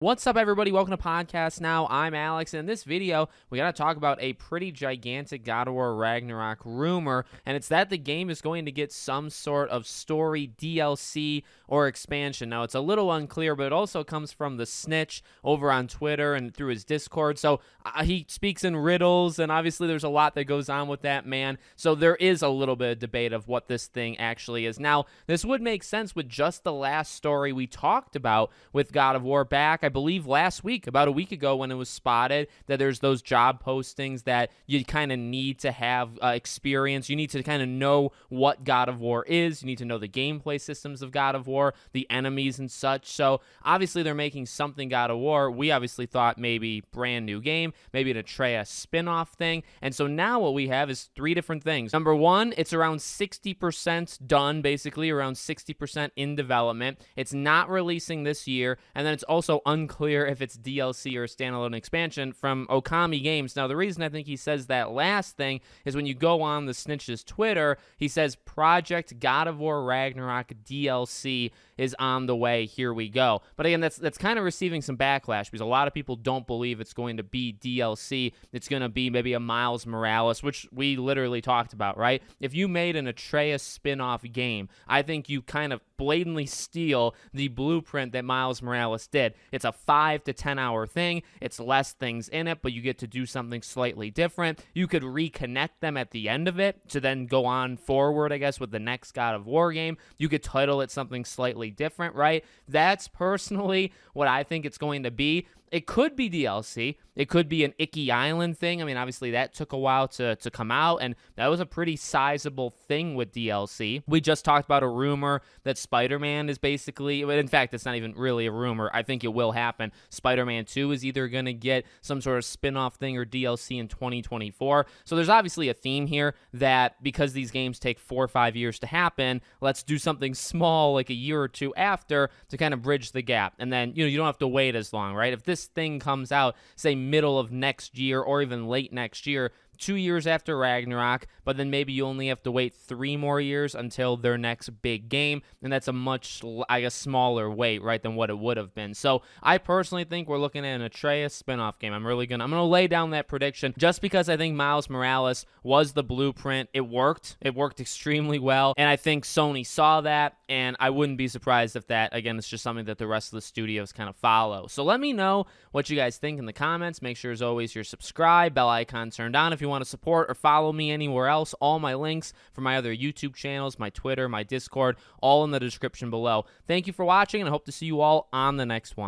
What's up, everybody? Welcome to Podcast Now. I'm Alex, and in this video, we got to talk about a pretty gigantic God of War Ragnarok rumor, and it's that the game is going to get some sort of story, DLC, or expansion. Now, it's a little unclear, but it also comes from the Snitch over on Twitter and through his Discord, so he speaks in riddles, and obviously there's a lot that goes on with that man, so there is a little bit of debate of what this thing actually is. Now, this would make sense with just the last story we talked about with God of War back, I believe last week, about a week ago, when it was spotted that there's those job postings that you kind of need to have experience. You need to kind of know what God of War is. You need to know the gameplay systems of God of War, the enemies and such. So obviously they're making something God of War. We obviously thought maybe brand new game, maybe an Atreus spin-off thing. And so now what we have is three different things. Number one, it's around 60% done, basically around 60% in development. It's not releasing this year. And then it's also unclear if it's DLC or a standalone expansion from Okami Games. Now, the reason I think he says that last thing is when you go on the Snitch's Twitter, he says Project God of War Ragnarok DLC is on the way. Here we go. But again, that's kind of receiving some backlash because a lot of people don't believe it's going to be DLC. It's going to be maybe a Miles Morales, which we literally talked about, right? If you made an Atreus spin-off game, I think you kind of blatantly steal the blueprint that Miles Morales did. It's a 5 to 10 hour thing. It's less things in it, but you get to do something slightly different. You could reconnect them at the end of it to then go on forward, I guess, with the next God of War game. You could title it something slightly different, right? That's personally what I think it's going to be. It could be DLC. It could be an Icky Island thing. I mean, obviously, that took a while to come out, and that was a pretty sizable thing with DLC. We just talked about a rumor that Spider-Man is basically, in fact, it's not even really a rumor. I think it will happen. Spider-Man 2 is either going to get some sort of spin-off thing or DLC in 2024. So there's obviously a theme here that because these games take 4 or 5 years to happen, let's do something small like a year or two after to kind of bridge the gap. And then, you don't have to wait as long, right? If this thing comes out, say, middle of next year or even late next year, 2 years after Ragnarok, but then maybe you only have to wait 3 more years until their next big game, and that's a much, I guess, smaller wait, right, than what it would have been. So I personally think we're looking at an Atreus spin-off game. I'm gonna lay down that prediction just because I think Miles Morales was the blueprint. It worked extremely well, and I think Sony saw that, and I wouldn't be surprised if that, again, it's just something that the rest of the studios kind of follow. So let me know what you guys think in the comments. Make sure, as always, you're subscribed, bell icon turned on if you want to support or follow me anywhere else. All my links for my other YouTube channels, my Twitter, my Discord, all in the description below. Thank you for watching, and I hope to see you all on the next one.